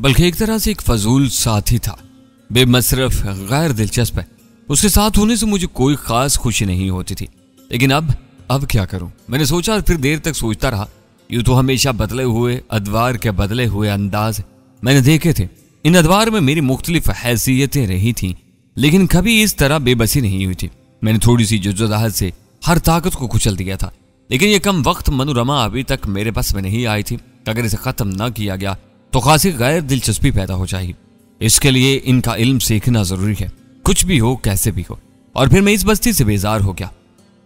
बल्कि एक तरह से एक फजूल साथी था, बेमसरफ, गैर दिलचस्प है। उसके साथ होने से मुझे कोई खास खुशी नहीं होती थी। लेकिन अब क्या करूं? मैंने सोचा और फिर देर तक सोचता रहा। यूं तो हमेशा बदले हुए अदवार के बदले हुए अंदाज मैंने देखे थे। इन अदवार में मेरी मुख्तलिफ हैसियतें रही थीं, लेकिन कभी इस तरह बेबसी नहीं हुई थी। मैंने थोड़ी सी जुज्जदाहत से हर ताकत को कुचल दिया था। लेकिन यह कम वक्त मनोरमा अभी तक मेरे बस में नहीं आई थी। अगर इसे खत्म न किया गया तो खासी गैर दिलचस्पी पैदा हो जाएगी। इसके लिए इनका इल्म सीखना जरूरी है, कुछ भी हो कैसे भी हो। और फिर मैं इस बस्ती से बेजार हो गया।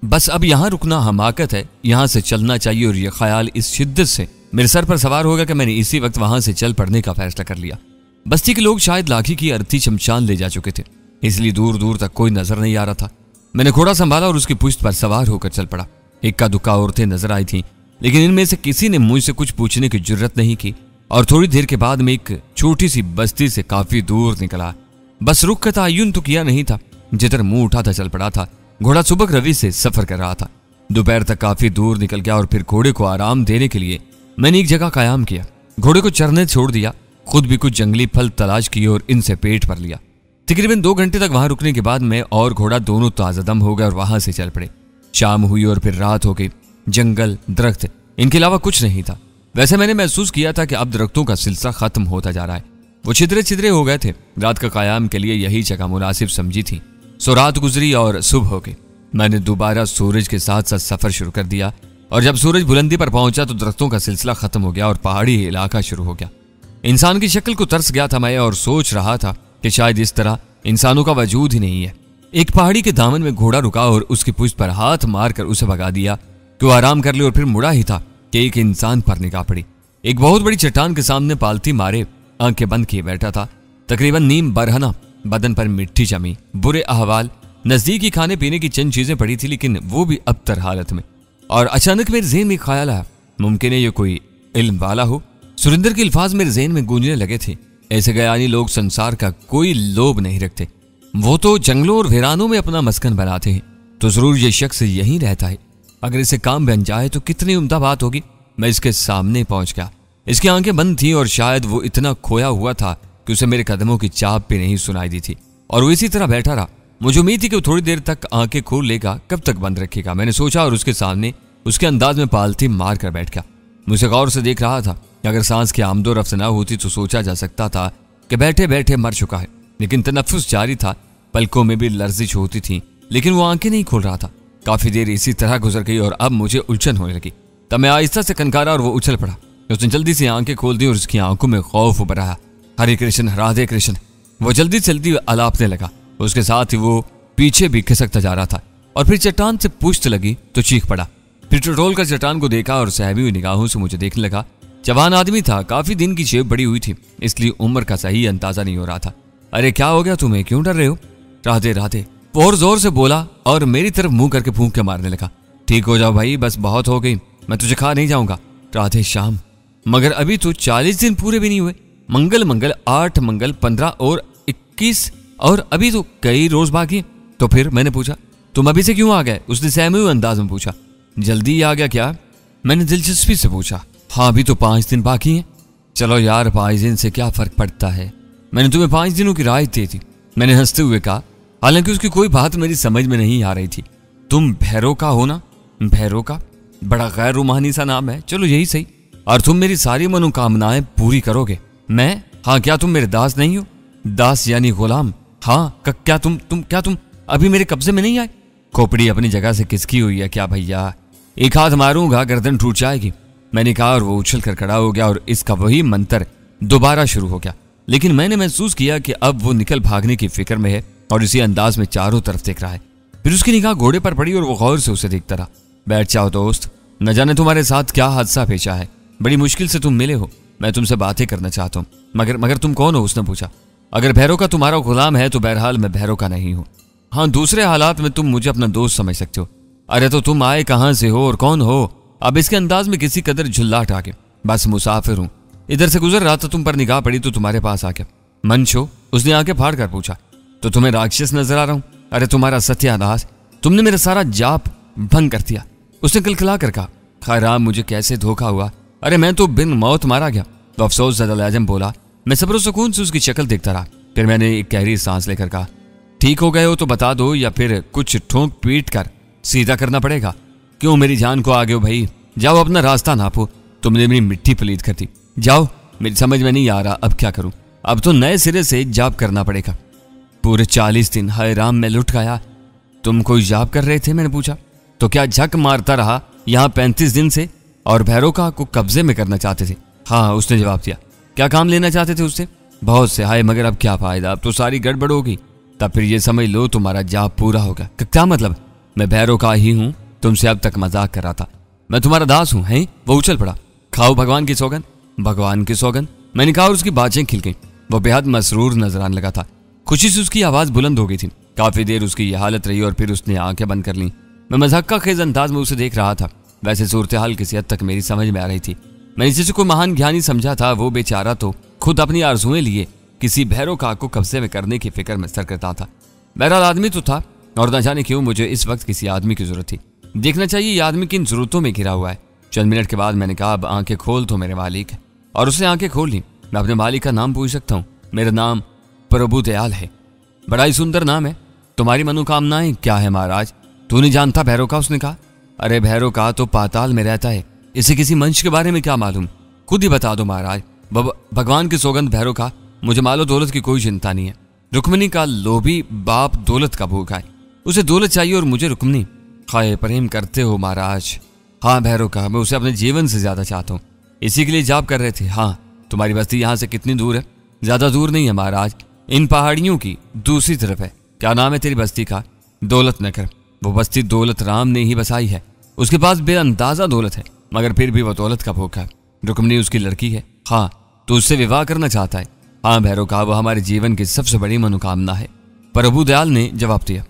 बस अब यहाँ रुकना हमाकत है, यहाँ से चलना चाहिए। और यह ख्याल इस शिद्दत से मेरे सर पर सवार हो गया कि मैंने इसी वक्त वहां से चल पड़ने का फैसला कर लिया। बस्ती के लोग शायद लाठी की अर्थी शमशान ले जा चुके थे, इसलिए दूर दूर तक कोई नजर नहीं आ रहा था। मैंने घोड़ा संभाला और उसकी पुश्त पर सवार होकर चल पड़ा। इक्का दुक्का औरतें नजर आई थीं, लेकिन इनमें से किसी ने मुझसे कुछ पूछने की जुर्रत नहीं की। और थोड़ी देर के बाद मैं एक छोटी सी बस्ती से काफी दूर निकला। बस रुख का तयन तो किया नहीं था, जिधर मुंह उठा था चल पड़ा था। घोड़ा सुबह रवि से सफर कर रहा था। दोपहर तक काफी दूर निकल गया और फिर घोड़े को आराम देने के लिए मैंने एक जगह कायम किया। घोड़े को चरने छोड़ दिया, खुद भी कुछ जंगली फल तलाश किए और इनसे पेट भर लिया। तकरीबन 2 घंटे तक वहां रुकने के बाद मैं और घोड़ा दोनों ताज़ादम हो गए और वहां से चल पड़े। शाम हुई और फिर रात हो गई। जंगल, दरख्त, इनके अलावा कुछ नहीं था। वैसे मैंने महसूस किया था कि अब दरख्तों का सिलसिला खत्म होता जा रहा है। वो छिद्रे छिद्रे हो गए थे। रात का कायाम के लिए यही जगह मुनासिब समझी थी। सो रात गुजरी और सुबह हो गई। मैंने दोबारा सूरज के साथ साथ सफर शुरू कर दिया और जब सूरज बुलंदी पर पहुंचा तो दरख्तों का सिलसिला खत्म हो गया और पहाड़ी इलाका शुरू हो गया। इंसान की शक्ल को तरस गया था मैं और सोच रहा था कि शायद इस तरह इंसानों का वजूद ही नहीं है। एक पहाड़ी के दामन में घोड़ा रुका और उसकी पुश्त पर हाथ मारकर उसे भगा दिया कि वो आराम कर ले। और फिर मुड़ा ही था कि एक इंसान पर निगाह पड़ी। एक बहुत बड़ी चट्टान के सामने पालती मारे आंखें बंद किए बैठा था। तकरीबन नीम बरहना, बदन पर मिट्टी जमी, बुरे अहवाल। नजदीकी खाने पीने की चंद चीजें पड़ी थी, लेकिन वो भी अबतर हालत में। और अचानक मेरे ज़हन में ख्याल आया, मुमकिन है ये कोई इल्म वाला हो। सुरिंदर के अल्फाज मेरे ज़हन में गूंजने लगे थे। ऐसे गयानी लोग संसार का कोई लोभ नहीं रखते। वो तो जंगलों और वीरानों में अपना मस्कन बनाते हैं, तो जरूर ये शख्स यहीं रहता है। अगर इसे काम बन जाए तो कितनी उम्दा बात होगी। मैं इसके सामने पहुंच गया। इसकी आंखें बंद थीं और शायद वो इतना खोया हुआ था कि उसे मेरे कदमों की चाप भी नहीं सुनाई दी थी। और वो इसी तरह बैठा रहा। मुझे उम्मीद थी कि वो थोड़ी देर तक आंखें खोल लेगा, कब तक बंद रखेगा। मैंने सोचा और उसके सामने उसके अंदाज में पालती मार कर बैठ गया। मुझे गौर से देख रहा था। अगर सांस की आमदो रफ्त ना होती तो सोचा जा सकता था कि बैठे बैठे मर चुका है, लेकिन तनफ्फुस जारी था। पलकों में भी लर्जिश होती थी, लेकिन वो आंखें नहीं खोल रहा था। काफी देर इसी तरह गुजर गई और अब मुझे उलझन होने लगी। तब मैं आहिस्ता से कनकारा और वो उछल पड़ा। उसने जल्दी से आंखें खोल दी और उसकी आंखों में खौफ उभर आया। हरे कृष्ण, राधे कृष्ण। वो जल्दी जल्दी अलापने लगा। उसके साथ ही वो पीछे भी खिसकता जा रहा था और फिर चट्टान से पुश्त लगी तो चीख पड़ा। फिर टटोल कर चट्टान को देखा और सहमी हुई निगाहों से मुझे देखने लगा। जवान आदमी था, काफी दिन की जेब बड़ी हुई थी, इसलिए उम्र का सही अंदाजा नहीं हो रहा था। अरे क्या हो गया तुम्हें, क्यों डर रहे हो? राधे राधे, और जोर से बोला और मेरी तरफ मुंह करके फूंक के मारने लगा। ठीक हो जाओ भाई, बस बहुत हो गई, मैं तुझे खा नहीं जाऊंगा। राधे श्याम, मगर अभी तो 40 दिन पूरे भी नहीं हुए। मंगल मंगल 8 मंगल 15 और 21 और अभी तो कई रोज बाकी। तो फिर मैंने पूछा, तुम अभी से क्यों आ गए? उसने सहमे हुए अंदाज में पूछा। जल्दी आ गया क्या? मैंने दिलचस्पी से पूछा। हाँ, अभी तो 5 दिन बाकी हैं। चलो यार, 5 दिन से क्या फर्क पड़ता है, मैंने तुम्हें 5 दिनों की राहत दी थी, मैंने हंसते हुए कहा। हालांकि उसकी कोई बात मेरी समझ में नहीं आ रही थी। तुम भैरव का हो ना? भैरव का बड़ा गैर रूमानी सा नाम है, चलो यही सही। और तुम मेरी सारी मनोकामनाएं पूरी करोगे। मैं? हाँ, क्या तुम मेरे दास नहीं हो? दास यानी गुलाम? हाँ, क्या तुम अभी मेरे कब्जे में नहीं आए? खोपड़ी अपनी जगह से किसकी हुई है क्या भैया? एक हाथ मारूंगा गर्दन टूट जाएगी, मैंने कहा। और वो उछल कर खड़ा हो गया और इसका वही मंत्र दोबारा शुरू हो गया। लेकिन मैंने महसूस किया कि अब वो निकल भागने की फिक्र में है और इसी अंदाज में चारों तरफ देख रहा है। फिर उसकी निगाह घोड़े पर पड़ी और वो गौर से उसे देखता रहा। बैठ जाओ दोस्त, न जाने तुम्हारे साथ क्या हादसा पेशा है। बड़ी मुश्किल से तुम मिले हो, मैं तुमसे बातें करना चाहता हूँ। मगर तुम कौन हो? उसने पूछा। अगर भैरव का तुम्हारा गुलाम है तो बहरहाल मैं भैरव का नहीं हूँ। हाँ, दूसरे हालात में तुम मुझे अपना दोस्त समझ सकते हो। अरे तो तुम आए कहाँ से हो और कौन हो? अब इसके अंदाज में किसी कदर झुल्लाहट आ गया। बस मुसाफिर हूँ, इधर से गुजर रहा था, तुम पर निगाह पड़ी तो तुम्हारे पास आ गया। मंच हो? उसने आंखें फाड़ कर पूछा। तो तुम्हें राक्षस नजर आ रहा हूँ? अरे तुम्हारा सत्यानाश, तुमने मेरा सारा जाप भंग कर दिया। उसने कलकला कर कहा। खैराम, मुझे कैसे धोखा हुआ? अरे मैं तो बिन मौत मारा गया। तो अफसोस ज़दा लाजम बोला, मैं सब्र सुकून से उसकी शक्ल देखता रहा। फिर मैंने एक गहरी सांस लेकर कहा, ठीक हो गए हो तो बता दो, या फिर कुछ ठोंक पीट कर सीधा करना पड़ेगा। क्यों मेरी जान को आ गए हो भाई? जाओ अपना रास्ता नापो। तुमने मेरी मिट्टी पलीद कर दी। जाओ, मेरी समझ में नहीं आ रहा अब क्या करूं। अब तो नए सिरे से जाप करना पड़ेगा। पूरे 40 दिन हाय राम मैं लुट गया। तुम कोई जाप कर रहे थे? मैंने पूछा। तो क्या झक मारता रहा यहाँ 35 दिन से और भैरव का को कब्जे में करना चाहते थे? हाँ, उसने जवाब दिया। क्या काम लेना चाहते थे उससे? बहुत से। हाय मगर अब क्या फायदा, अब तो सारी गड़बड़ होगी। तब फिर ये समझ लो तुम्हारा जाप पूरा होगा। क्या मतलब? मैं भैरव का ही हूँ, तुमसे अब तक मजाक कर रहा था। मैं तुम्हारा दास हूँ, हैं? वो उछल पड़ा। खाओ भगवान की सौगंध। भगवान की सौगंध? मैंने कहा और उसकी बातें खिल गईं। वो बेहद मसरूर नजर आने लगा था। खुशी से उसकी आवाज बुलंद हो गई थी। काफी देर उसकी यह हालत रही और फिर उसने आंखें बंद कर लीं। मैं मजाक खेज अंदाज में उसे देख रहा था। वैसे सूरत हाल किसी हद तक मेरी समझ में आ रही थी। मैंने जिसे कोई महान ज्ञानी समझा था, वो बेचारा तो खुद अपनी आरजुएं लिए किसी भैरव का को कब्जे में करने की फिक्र में सर करता था। बहरहाल आदमी तो था और न जाने क्यों मुझे इस वक्त किसी आदमी की जरूरत थी। देखना चाहिए ये आदमी किन जरूरतों में घिरा हुआ है। चंद मिनट के बाद मैंने कहा, अब आंखें खोल तो मेरे मालिक। और उसने आंखें खोल ली। मैं अपने मालिक का नाम पूछ सकता हूँ? मेरा नाम प्रभु दयाल है। बड़ा ही सुंदर नाम है। तुम्हारी मनोकामनाएं क्या है महाराज? तू नहीं जानता भैरव का? उसने कहा। अरे भैरव का तो पाताल में रहता है, इसे किसी मंच के बारे में क्या मालूम? खुद ही बता दो महाराज। भगवान की सौगंध भैरव का, मुझे मालो दौलत की कोई चिंता नहीं है। रुक्मिणी का लोभी बाप दौलत का भूखा है, उसे दौलत चाहिए और मुझे रुक्मिणी। खाए प्रेम करते हो महाराज? हाँ भैरव का, मैं उसे अपने जीवन से ज्यादा चाहता हूँ। इसी के लिए जाप कर रहे थे। हाँ, तुम्हारी बस्ती यहाँ से कितनी दूर है? ज्यादा दूर नहीं है महाराज, इन पहाड़ियों की दूसरी तरफ है। क्या नाम है तेरी बस्ती का? दौलत नगर। वो बस्ती दौलत राम ने ही बसाई है। उसके पास बेअंदाजा दौलत है, मगर फिर भी वो दौलत का भूखा है। रुक्मिणी उसकी लड़की है। हाँ, तो उससे विवाह करना चाहता है। हाँ भैरव का, वो हमारे जीवन की सबसे बड़ी मनोकामना है। प्रभु दयाल ने जवाब दिया।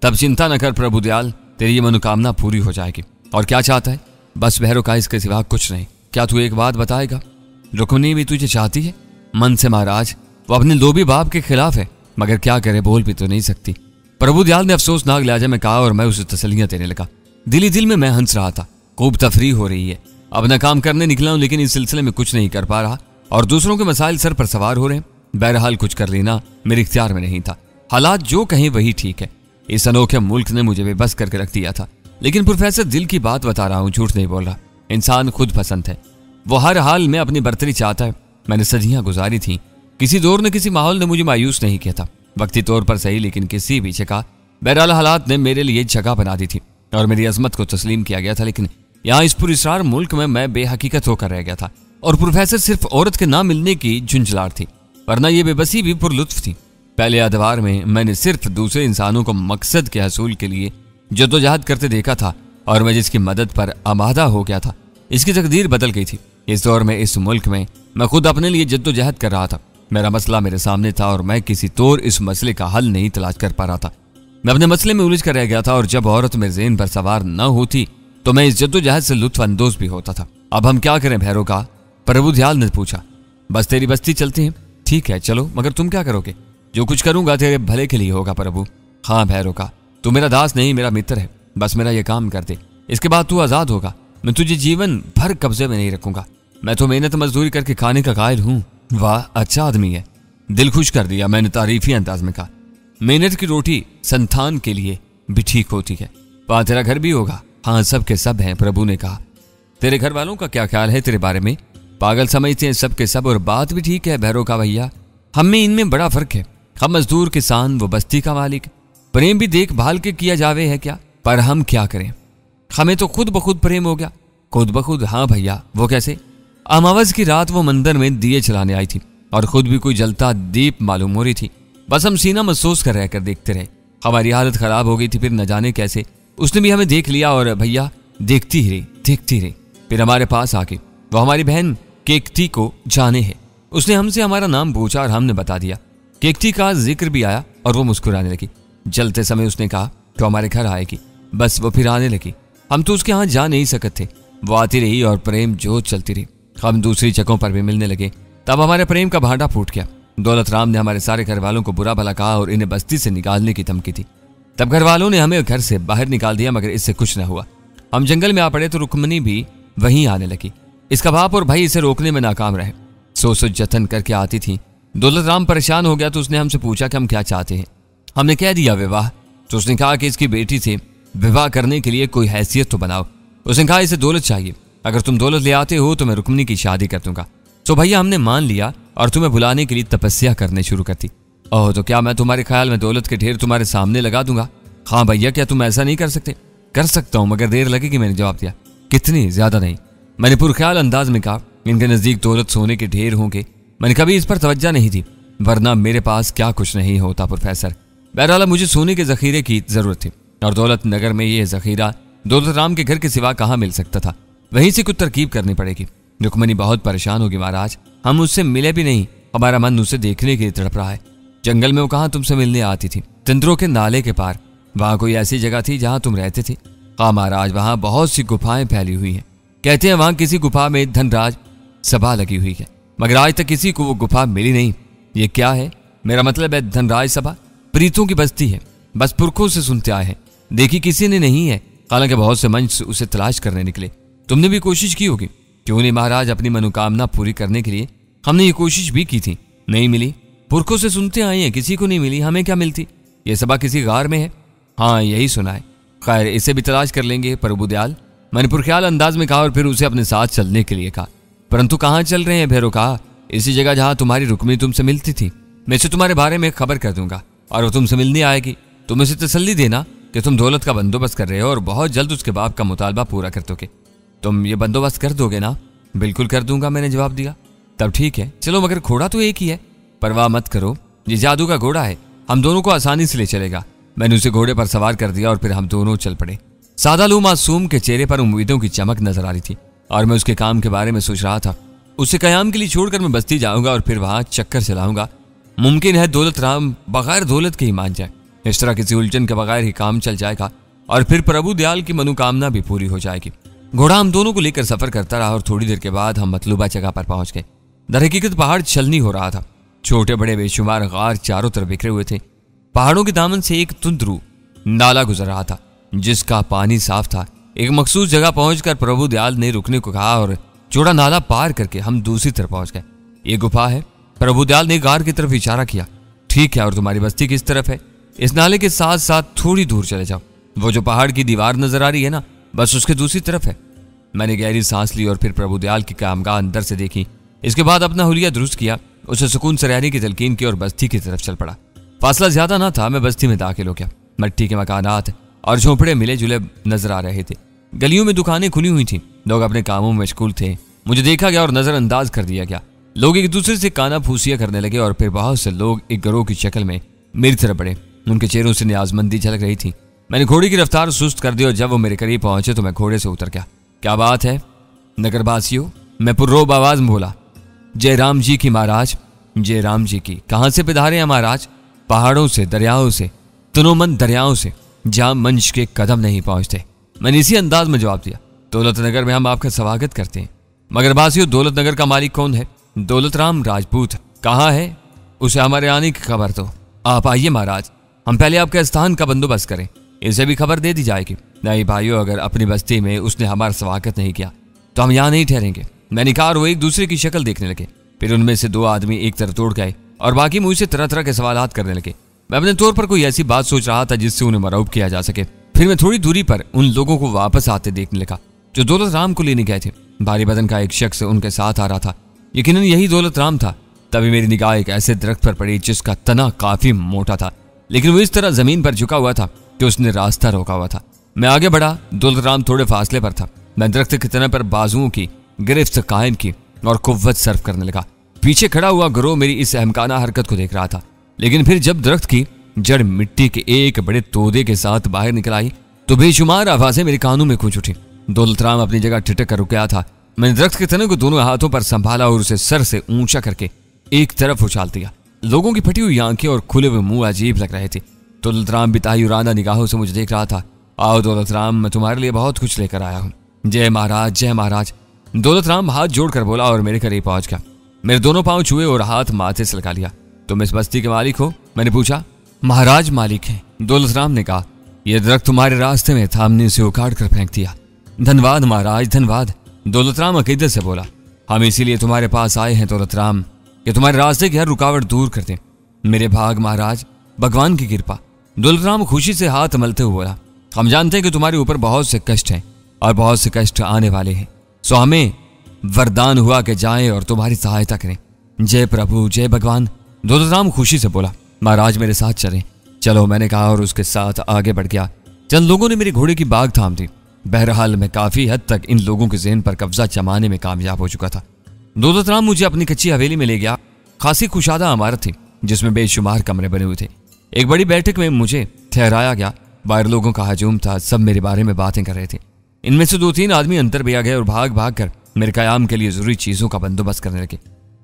तब चिंता न कर प्रभु दयाल, तेरी ये मनोकामना पूरी हो जाएगी। और क्या चाहता है? बस भैरव का, इसके सिवा कुछ नहीं। क्या तू एक बात बताएगा? रुक्मिणी भी तुझे चाहती है? मन से महाराज, वो अपने लोभी बाप के खिलाफ है, मगर क्या करे, बोल भी तो नहीं सकती। प्रभु दयाल ने अफसोसनाक लहजे में कहा और मैं उसे तसल्लियां देने लगा। दिल ही दिल में मैं हंस रहा था। खूब तफरीह हो रही है। अपना काम करने निकला हूं, लेकिन इस सिलसिले में कुछ नहीं कर पा रहा और दूसरों के मसाइल सर पर सवार हो रहे हैं। बहरहाल कुछ कर लेना मेरे इख्तियार में नहीं था। हालात जो कहीं वही ठीक है। इस अनोखे मुल्क ने मुझे बेबस करके रख दिया था। लेकिन प्रोफेसर, दिल की बात बता रहा हूँ, झूठ नहीं बोल रहा। इंसान खुद पसंद है, वो हर हाल में अपनी बर्तरी चाहता है। मैंने सदियां गुजारी थी, किसी दौर ने किसी माहौल ने मुझे मायूस नहीं किया था। वक्ती तौर पर सही, लेकिन किसी भी जगह बहरहाल हालात ने मेरे लिए जगह बना दी थी और मेरी अजमत को तस्लीम किया गया था। लेकिन यहाँ इस पुरस्कार मुल्क में मैं बेहकीकत होकर रह गया था और प्रोफेसर सिर्फ औरत के ना मिलने की झुंझलाहट थी, वरना यह बेबसी भी पुरलुत्फ थी। पहले अदवार में मैंने सिर्फ दूसरे इंसानों को मकसद के हसूल के लिए जद्दोजहद करते देखा था और मैं जिसकी मदद पर आमादा हो गया था, इसकी तकदीर बदल गई थी। इस दौर में, इस मुल्क में मैं खुद अपने लिए जद्दोजहद कर रहा था। मेरा मसला मेरे सामने था और मैं किसी तौर इस मसले का हल नहीं तलाश कर पा रहा था। मैं अपने मसले में उलझ कर रह गया था और जब औरत मेरे ज़हन पर सवार न होती तो मैं इस जद्दोजहद से लुत्फ अंदोज भी होता था। अब हम क्या करें भैरव का? प्रभु दयाल ने पूछा। बस तेरी बस्ती चलते हैं। ठीक है चलो, मगर तुम क्या करोगे? जो कुछ करूंगा तेरे भले के लिए होगा प्रभु। हाँ भैरव का, तू मेरा दास नहीं मेरा मित्र है। बस मेरा ये काम कर दे, इसके बाद तू आजाद होगा। मैं तुझे जीवन भर कब्जे में नहीं रखूंगा। मैं तो मेहनत मजदूरी करके खाने का कायल हूँ। वाह, अच्छा आदमी है। दिल खुश कर दिया मैंने तारीफी अंदाज में कहा। मेहनत की रोटी संतान के लिए भी ठीक होती है। वहां तेरा घर भी होगा? हाँ, सब के सब हैं, प्रभु ने कहा। तेरे घर वालों का क्या ख्याल है तेरे बारे में? पागल समझते हैं सब के सब, और बात भी ठीक है भैरव का भैया। हम में इनमें बड़ा फर्क है। हम मजदूर किसान, वो बस्ती का मालिक। प्रेम भी देखभाल के किया जावे है क्या? पर हम क्या करें, हमें तो खुद ब खुद प्रेम हो गया। खुद ब खुद? हाँ भैया। वो कैसे? अमावस की रात वो मंदिर में दिए चलाने आई थी और खुद भी कोई जलता दीप मालूम हो रही थी। बस हम सीना महसूस कर रहकर देखते रहे। हमारी हालत खराब हो गई थी, फिर न जाने कैसे उसने भी हमें देख लिया और भैया देखती ही रही। फिर हमारे पास आके वो हमारी बहन केकती को जाने है। उसने हमसे हमारा नाम पूछा और हमने बता दिया। केकती का जिक्र भी आया और वो मुस्कुराने लगी। जलते समय उसने कहा तो हमारे घर आएगी। बस वो फिर आने लगी। हम तो उसके यहाँ जा नहीं सकते थे। वो आती रही और प्रेम जोत चलती रही। हम दूसरी जगहों पर भी मिलने लगे। तब हमारे प्रेम का भांडा फूट गया। दौलत राम ने हमारे सारे घर वालों को बुरा भला कहा और इन्हें बस्ती से निकालने की धमकी दी। तब घर वालों ने हमें घर से बाहर निकाल दिया, मगर इससे कुछ न हुआ। हम जंगल में आ पड़े तो रुक्मिणी भी वहीं आने लगी। इसका बाप और भाई इसे रोकने में नाकाम रहे। सोच सोच जतन करके आती थी। दौलत राम परेशान हो गया तो उसने हमसे पूछा कि हम क्या चाहते हैं। हमने कह दिया विवाह। तो उसने कहा कि इसकी बेटी से विवाह करने के लिए कोई हैसियत तो बनाओ। उसने कहा इसे दौलत चाहिए, अगर तुम दौलत ले आते हो तो मैं रुक्मिनी की शादी कर दूंगा। तो भैया हमने मान लिया और तुम्हें बुलाने के लिए तपस्या करने शुरू कर दी। ओह, तो क्या मैं तुम्हारे ख्याल में दौलत के ढेर तुम्हारे सामने लगा दूंगा? हाँ भैया, क्या तुम ऐसा नहीं कर सकते? कर सकता हूं, मगर देर लगेगी, मैंने जवाब दिया। कितनी? ज्यादा नहीं, मैंने पुरख्याल अंदाज में कहा। इनके नजदीक दौलत सोने के ढेर होंगे, मैंने कभी इस पर तवज्जो नहीं दी, वरना मेरे पास क्या कुछ नहीं होता प्रोफेसर। बहरहाल मुझे सोने के जखीरे की जरूरत थी और दौलत नगर में ये जखीरा दौलत राम के घर के सिवा कहाँ मिल सकता था। वहीं से कुछ तरकीब करनी पड़ेगी। रुक्मिनी बहुत परेशान होगी महाराज, हम उससे मिले भी नहीं, हमारा मन उसे देखने के लिए तड़प रहा है। जंगल में वो कहाँ तुमसे मिलने आती थी? तंत्रों के नाले के पार। वहां कोई ऐसी जगह थी जहां तुम रहते थे? हाँ महाराज, वहां बहुत सी गुफाएं फैली हुई हैं। कहते हैं वहां किसी गुफा में धनराज सभा लगी हुई है, मगर आज तक किसी को वो गुफा मिली नहीं। ये क्या है? मेरा मतलब है धनराज सभा प्रीतों की बस्ती है, बस पुरखों से सुनते आए हैं, देखी किसी ने नहीं है। हालांकि बहुत से मंच उसे तलाश करने निकले, तुमने भी कोशिश की होगी। क्यों नहीं महाराज, अपनी मनोकामना पूरी करने के लिए हमने ये कोशिश भी की थी, नहीं मिली। पुरखों से सुनते आए हैं, किसी को नहीं मिली, हमें क्या मिलती? ये सभा किसी गार में है। हाँ यही सुना है। खैर इसे भी तलाश कर लेंगे प्रभु दयाल, मैंने पुरख्याल अंदाज में कहा और फिर उसे अपने साथ चलने के लिए कहा। परंतु कहाँ चल रहे हैं भैरव? कहा इसी जगह जहां तुम्हारी रुक्मिनी तुमसे मिलती थी। मैं इसे तुम्हारे बारे में खबर कर दूंगा और वो तुमसे मिलने आएगी। तुम उसे तसल्ली देना कि तुम दौलत का बंदोबस्त कर रहे हो और बहुत जल्द उसके बाप का मुतालबा पूरा कर दोगे। तुम ये बंदोबस्त कर दोगे ना? बिल्कुल कर दूंगा, मैंने जवाब दिया। तब ठीक है, चलो, मगर घोड़ा तो एक ही है। परवाह मत करो, ये जादू का घोड़ा है, हम दोनों को आसानी से ले चलेगा। मैंने उसे घोड़े पर सवार कर दिया और फिर हम दोनों चल पड़े। सादालू मासूम के चेहरे पर उम्मीदों की चमक नजर आ रही थी और मैं उसके काम के बारे में सोच रहा था। उसे कयाम के लिए छोड़कर मैं बस्ती जाऊंगा और फिर वहां चक्कर चलाऊंगा। मुमकिन है दौलत राम बगैर दौलत के ही मान जाए। इस तरह किसी उलझन के बगैर ही काम चल जाएगा और फिर प्रभु दयाल की मनोकामना भी पूरी हो जाएगी। घोड़ा हम दोनों को लेकर सफर करता रहा और थोड़ी देर के बाद हम मतलूबा जगह पर पहुंच गए। दरहकीकत पहाड़ छलनी हो रहा था। छोटे बड़े बेशुमार गार चारों तरफ बिखरे हुए थे। पहाड़ों के दामन से एक तुंदरू नाला गुजर रहा था जिसका पानी साफ था। एक मखसूस जगह पहुंचकर प्रभु दयाल ने रुकने को कहा और चौड़ा नाला पार करके हम दूसरी तरफ पहुंच गए। ये गुफा है, प्रभु दयाल ने गार की तरफ इशारा किया। ठीक है, और तुम्हारी बस्ती किस तरफ है? इस नाले के साथ साथ थोड़ी दूर चले जाओ, वो जो पहाड़ की दीवार नजर आ रही है ना, बस उसके दूसरी तरफ है। मैंने गहरी सांस ली और फिर प्रभु दयाल की कामगाह अंदर से देखी। इसके बाद अपना हुलिया दुरुस्त किया, उसे सुकून से रहने की तलकीन की और बस्ती की तरफ चल पड़ा। फासला ज्यादा ना था, मैं बस्ती में दाखिल हो गया। मिट्टी के मकानात और झोंपड़े मिले जुले नजर आ रहे थे। गलियों में दुकानें खुली हुई थी, लोग अपने कामों में मशगूल थे। मुझे देखा गया और नजरअंदाज कर दिया गया। लोग एक दूसरे से काना फूसियां करने लगे और फिर बहुत से लोग एक गिरोह की शक्ल में मेरी तरफ बढ़े। उनके चेहरों से न्याजमंदी झलक रही थी। मैंने घोड़े की रफ्तार सुस्त कर दी और जब वो मेरे करीब पहुंचे तो मैं घोड़े से उतर गया। क्या बात है नगरवासियों, मैं पुर्रोब आवाज में बोला। जय राम जी की महाराज, जय राम जी की। कहां से पधारे हैं महाराज? पहाड़ों से, दरियाओं से, तनोमंद दरियाओं से, जहां मंच के कदम नहीं पहुंचते। मैंने इसी अंदाज में जवाब दिया। दौलत नगर में हम आपका स्वागत करते हैं। मगर बासियों, दौलत नगर का मालिक कौन है? दौलत राम राजपूत। कहाँ है? उसे हमारे आने की खबर दो। आप आइए महाराज, हम पहले आपके स्थान का बंदोबस्त करें, इसे भी खबर दे दी जाएगी। नहीं भाइयों, अगर अपनी बस्ती में उसने हमारा स्वागत नहीं किया तो हम यहाँ नहीं ठहरेंगे। मैंने कहा और वो एक दूसरे की शक्ल देखने लगे। फिर उनमें से दो आदमी एक तरफ दौड़ गए और बाकी मुझसे तरह तरह के सवालात करने लगे। मैं अपने तौर पर कोई ऐसी बात सोच रहा था जिससे उन्हें मरऊब किया जा सके। फिर मैं थोड़ी दूरी पर उन लोगों को वापस आते देखने लगा जो दौलत राम को लेने गए थे। भारी बदन का एक शख्स उनके साथ आ रहा था, यकीनन यही दौलत राम था। तभी मेरी निगाह एक ऐसे दरख्त पर पड़ी जिसका तना काफी मोटा था, लेकिन वो इस तरह जमीन पर झुका हुआ था कि उसने रास्ता रोका हुआ था। मैं आगे बढ़ा, दौलत राम थोड़े फासले पर था। मैं दरख्त के तने पर बाजुओं की गिरफ्त कायम की और कुव्वत सर्व करने लगा। पीछे खड़ा हुआ गिरोह मेरी इस अहमकाना हरकत को देख रहा था, लेकिन फिर जब दरख्त की जड़ मिट्टी के एक बड़े तोदे के साथ बाहर निकल आई तो बेशुमार आवाजें मेरे कानों में गूंज उठी। दौलत राम अपनी जगह ठिठक कर रुक गया था। मैंने दरख्त के तने को दोनों हाथों पर संभाला और उसे सर से ऊंचा करके एक तरफ उछाल दिया। लोगों की फटी हुई आंखें और खुले हुए मुंह अजीब लग रहे थे। दौलत राम बितायुराना निगाहों से मुझे देख रहा था। आओ दौलत राम, मैं तुम्हारे लिए बहुत कुछ लेकर आया हूँ। जय महाराज, जय महाराज। दौलत राम हाथ जोड़कर बोला और मेरे करीब पहुंच गया। मेरे दोनों पांव छुए और हाथ माथे से लगा लिया। तुम इस बस्ती के मालिक हो? मैंने पूछा। महाराज मालिक है, दौलत राम ने कहा। यह दरख्त तुम्हारे रास्ते में था, हमने उसे उखाड़ कर फेंक दिया। धन्यवाद महाराज, धन्यवाद। दौलत राम अकीदत से बोला। हम इसीलिए तुम्हारे पास आए हैं दौलत राम, कि तुम्हारे रास्ते की हर रुकावट दूर कर दें। मेरे भाग महाराज, भगवान की कृपा। दौलत राम खुशी से हाथ मलते हुए बोला, हम जानते हैं कि तुम्हारे ऊपर बहुत से कष्ट हैं और बहुत से कष्ट आने वाले हैं, सो हमें वरदान हुआ कि जाएं और तुम्हारी सहायता करें। जय प्रभु, जय भगवान। दौलत राम खुशी से बोला, महाराज मेरे साथ चलें। चलो, मैंने कहा और उसके साथ आगे बढ़ गया। चंद लोगों ने मेरे घोड़े की बाग थाम दी। बहरहाल मैं काफी हद तक इन लोगों के ज़हन पर कब्जा जमाने में कामयाब हो चुका था। दौलत राम मुझे अपनी कच्ची हवेली में ले गया। खासी कुशादा इमारत थी जिसमें बेशुमार कमरे बने हुए थे। एक बड़ी बैठक में मुझे ठहराया गया। बाहर लोगों का हजूम था, सब मेरे बारे में बातें कर रहे थे। इनमें से 2-3 आदमी अंदर भी आ गए और भाग भाग कर मेरे कयाम के लिए जरूरी चीजों का बंदोबस्त करने लगे।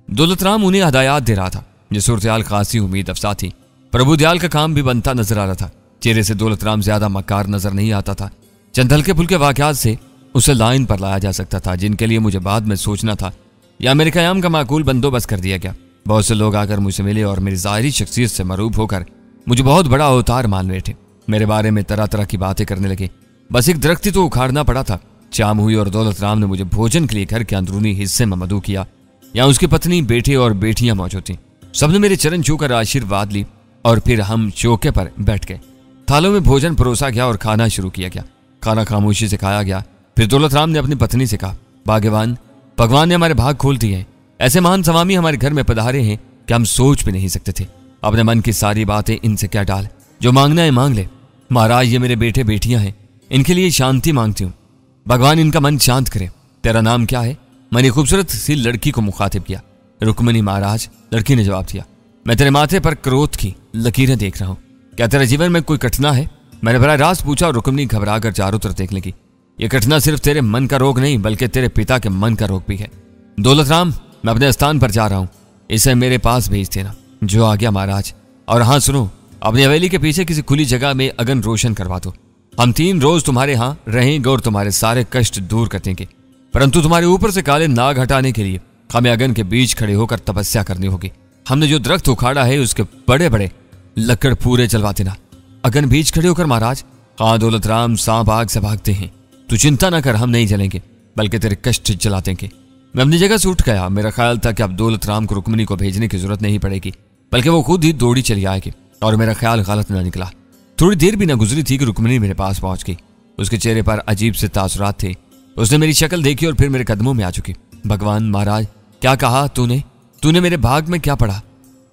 दौलत राम उन्हें हदायत दे रहा था। ये सूरत-ए-हाल खासी उम्मीद अफसा थी। प्रभु दयाल का काम भी बनता नजर आ रहा था। चेहरे से दौलत राम ज्यादा मक्कार नजर नहीं आता था। चंद हल्के फुल्के वाकयात से उसे लाइन पर लाया जा सकता था, जिनके लिए मुझे बाद में सोचना था, या मेरे कयाम का माकूल बंदोबस्त कर दिया गया। बहुत से लोग आकर मुझसे मिले और मेरी ज़ाहिरी शख्सियत से मरूब होकर मुझे बहुत बड़ा अवतार मान बैठे। मेरे बारे में तरह तरह की बातें करने लगे। बस एक दरख्त ही तो उखाड़ना पड़ा था। शाम हुई और दौलत राम ने मुझे भोजन के लिए घर के अंदरूनी हिस्से में मदऊ किया। यहाँ उसकी पत्नी, बेटे और बेटियां मौजूद थीं। सबने मेरे चरण छूकर आशीर्वाद ली और फिर हम चौके पर बैठ गए। थालों में भोजन परोसा गया और खाना शुरू किया गया। खाना खामोशी से खाया गया। फिर दौलत राम ने अपनी पत्नी से कहा, भाग्यवान, भगवान ने हमारे भाग खोल दिए हैं। ऐसे महान स्वामी हमारे घर में पधारे हैं कि हम सोच भी नहीं सकते थे। अपने मन की सारी बातें इनसे क्या डाल, जो मांगना है मांग ले। महाराज, ये मेरे बेटे बेटियां हैं, इनके लिए शांति मांगती हूँ। भगवान इनका मन शांत करे। तेरा नाम क्या है? मैंने खूबसूरत सी लड़की को मुखातिब किया। रुक्मिणी महाराज, लड़की ने जवाब दिया। मैं तेरे माथे पर क्रोध की लकीरें देख रहा हूँ। क्या तेरे जीवन में कोई कठिना है? मैंने बड़ा राज पूछा और रुक्मिणी घबरा कर चारों तरफ देखने लगी। यह कठिना सिर्फ तेरे मन का रोग नहीं, बल्कि तेरे पिता के मन का रोग भी है। दौलत राम, मैं अपने स्थान पर जा रहा हूँ, इसे मेरे पास भेज देना। जो आ गया महाराज। और हाँ सुनो, अपनी हवेली के पीछे किसी खुली जगह में अगन रोशन करवा दो। हम 3 रोज तुम्हारे यहाँ रहेंगे और तुम्हारे सारे कष्ट दूर कर देंगे। परंतु तुम्हारे ऊपर से काले नाग हटाने के लिए हमें अगन के बीच खड़े होकर तपस्या करनी होगी। हमने जो दरख्त उखाड़ा है उसके बड़े बड़े लकड़ पूरे चलवा देना। अगन बीच खड़े होकर महाराज। हाँ दौलत राम, सांप आग से भागते हैं। तू चिंता न कर, हम नहीं जलेंगे बल्कि तेरे कष्ट जला देंगे। मैं अपनी जगह से उठ गया। मेरा ख्याल था कि अब दौलत राम को रुक्मिणी को भेजने की जरूरत नहीं पड़ेगी, बल्कि वो खुद ही दौड़ी चली आएगी। और मेरा ख्याल गलत न निकला। थोड़ी देर भी न गुजरी थी कि रुक्मिणी मेरे पास पहुंच गई। उसके चेहरे पर अजीब से तासुरात थे। उसने मेरी शक्ल देखी और फिर मेरे कदमों में आ चुकी। भगवान महाराज, क्या कहा तूने? तूने मेरे भाग में क्या पढ़ा?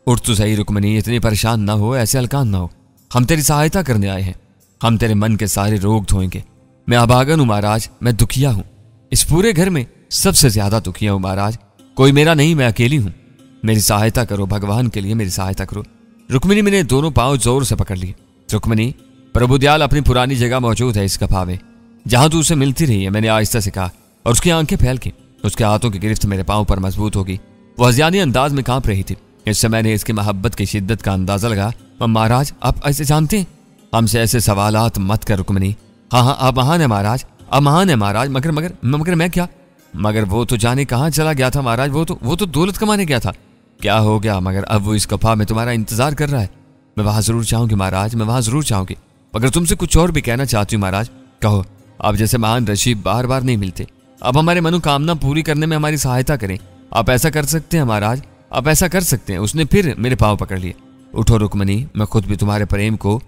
उठ तो सही रुक्मिणी, इतनी परेशान ना हो, ऐसे हल्कान ना हो। हम तेरी सहायता करने आए हैं। हम तेरे मन के सारे रोग धोएंगे। मैं अभागन हूं महाराज, मैं दुखिया हूं। इस पूरे घर में सबसे ज्यादा दुखिया हूं महाराज। कोई मेरा नहीं, मैं अकेली हूं। मेरी सहायता करो, भगवान के लिए मेरी सहायता करो। रुक्मिणी मैंने दोनों पांव जोर से पकड़ लिए। रुक्मिणी, प्रभु दयाल अपनी पुरानी जगह मौजूद है इस कफा में, जहां तू उसे मिलती रही है, मैंने आहिस्ता से कहा। और उसकी आंखें फैल के उसके हाथों की गिरफ्त मेरे पांव पर मजबूत होगी। वह हज़ियानी अंदाज में कांप रही थी। इससे मैंने इसकी मोहब्बत की शिद्दत का अंदाजा लगा। महाराज, आप ऐसे जानते हैं? हमसे ऐसे सवालात मत कर रुक्मिणी। हाँ, आप महान है महाराज, आप महान है महाराज। मगर मैं क्या? मगर वो तो जाने कहाँ चला गया था महाराज। वो तो दौलत कमाने गया था। क्या हो गया? मगर अब वो इस कफा में तुम्हारा इंतजार कर रहा है। मैं वहां जरूर चाहूंगी महाराज, मैं वहां जरूर चाहूंगी। मगर तुमसे कुछ और भी कहना चाहती हूँ महाराज। कहो। आप जैसे महान ऋषि बार बार नहीं मिलते। आप हमारे मनोकामना पूरी करने में हमारी सहायता करें। आप ऐसा कर सकते हैं महाराज, आप ऐसा कर सकते हैं। उसने फिर मेरे पांव पकड़ लिए। उठो रुक्मिणी, मैं खुद भी तुम्हारे प्रेम को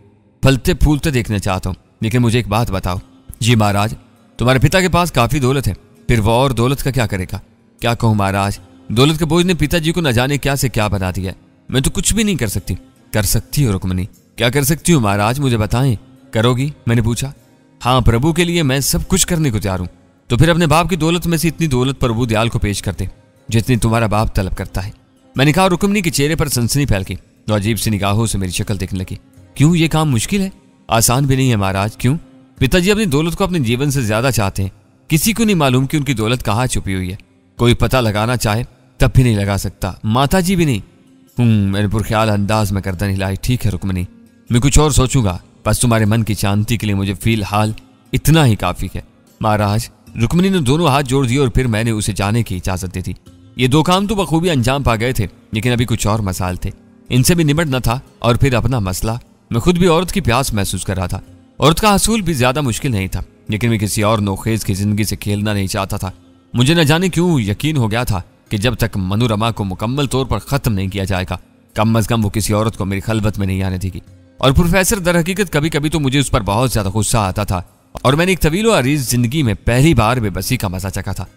फलते फूलते देखना चाहता हूँ। लेकिन मुझे एक बात बताओ। जी महाराज, तुम्हारे पिता के पास काफी दौलत है, फिर वो और दौलत का क्या करेगा? क्या कहूँ महाराज, दौलत के बोझ ने पिताजी को न जाने क्या से क्या बना दिया। मैं तो कुछ भी नहीं कर सकती। कर सकती हो रुक्मिणी? क्या कर सकती हूँ महाराज, मुझे बताएं। करोगी? मैंने पूछा। हाँ, प्रभु के लिए मैं सब कुछ करने को तैयार हूँ। तो फिर अपने बाप की दौलत में से इतनी दौलत प्रभु दयाल को पेश करते जितनी तुम्हारा बाप तलब करता है। मैंने कहा। रुक्मिणी के चेहरे पर सनसनी फैल गई। तो अजीब सी निगाहों से मेरी शक्ल देखने लगी। क्यों, ये काम मुश्किल है? आसान भी नहीं है महाराज। क्यों? पिताजी अपनी दौलत को अपने जीवन से ज्यादा चाहते हैं। किसी को नहीं मालूम कि उनकी दौलत कहाँ छुपी हुई है। कोई पता लगाना चाहे तब भी नहीं लगा सकता। माताजी भी नहीं। मैंने पुरख्याल अंदाज में गर्दन हिलाई। ठीक है रुक्मिणी, मैं कुछ और सोचूंगा। बस तुम्हारे मन की शांति के लिए मुझे फिलहाल इतना ही काफी है। महाराज, रुक्मिणी ने दोनों हाथ जोड़ दिए और फिर मैंने उसे जाने की इजाजत दे दी। ये 2 काम तो बखूबी अंजाम पा गए थे, लेकिन अभी कुछ और मसाइल थे। इनसे भी निपट न था। और फिर अपना मसला। मैं खुद भी औरत की प्यास महसूस कर रहा था। औरत का हसूल भी ज्यादा मुश्किल नहीं था, लेकिन मैं किसी और नोखेज की जिंदगी से खेलना नहीं चाहता था। मुझे न जाने क्यों यकीन हो गया था कि जब तक मनोरमा को मुकम्मल तौर पर खत्म नहीं किया जाएगा, कम अज कम वो किसी औरत को मेरी खलबत में नहीं आने देगी। और प्रोफेसर दर हकीकत कभी कभी तो मुझे उस पर बहुत ज्यादा गुस्सा आता था और मैंने एक तवील और अरीज जिंदगी में पहली बार बेबसी का मजा चखा था।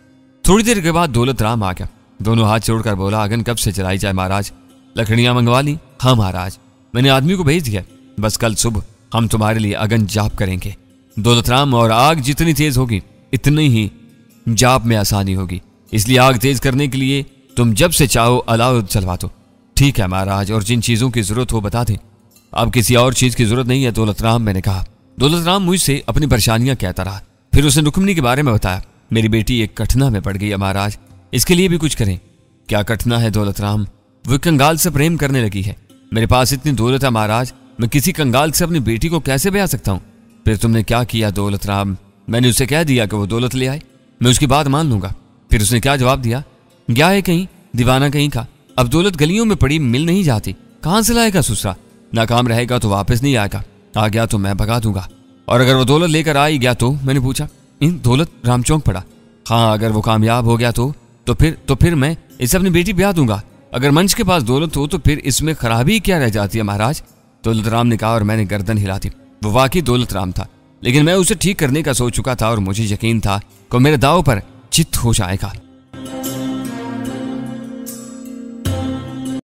थोड़ी देर के बाद दौलत राम आ गया। दोनों हाथ जोड़कर बोला, अगन कब से जलाई जाए महाराज? लकड़ियां मंगवा ली? हाँ महाराज, मैंने आदमी को भेज दिया, बस कल सुबह हम तुम्हारे लिए अगन जाप करेंगे। दौलत राम, और आग जितनी तेज होगी इतनी ही जाप में आसानी होगी, इसलिए आग तेज करने के लिए तुम जब से चाहो अलाव जलवा दो। ठीक है महाराज, और जिन चीजों की जरूरत हो बता दें। अब किसी और चीज की जरूरत नहीं है दौलत राम, मैंने कहा। दौलत राम मुझसे अपनी परेशानियां कहता रहा। फिर उसने रुक्मिणी के बारे में बताया। मेरी बेटी एक कठना में पड़ गई है महाराज, इसके लिए भी कुछ करें। क्या कठना है दौलत राम? वो कंगाल से प्रेम करने लगी है। मेरे पास इतनी दौलत है महाराज, मैं किसी कंगाल से अपनी बेटी को कैसे ब्याह सकता हूँ? फिर तुमने क्या किया दौलत राम? मैंने उसे कह दिया कि वो दौलत ले आए, मैं उसकी बात मान लूंगा। फिर उसने क्या जवाब दिया? गया है कहीं, दीवाना कहीं का। अब दौलत गलियों में पड़ी मिल नहीं जाती, कहां से लाएगा सुसरा? नाकाम रहेगा तो वापस नहीं आएगा, आ गया तो मैं भगा दूंगा। और अगर वो दौलत लेकर आ ही गया तो? मैंने पूछा। इन दौलत रामचौक पड़ा। हाँ, अगर वो कामयाब हो गया तो फिर मैं इसे अपनी बेटी ब्याह दूंगा। अगर मंच के पास दौलत हो तो फिर इसमें खराबी क्या रह जाती है महाराज? दौलत राम ने कहा और मैंने गर्दन हिला दी। वो वाकई दौलत राम था, लेकिन मैं उसे ठीक करने का सोच चुका था और मुझे यकीन था कि मेरे दाव पर चित हो जाएगा।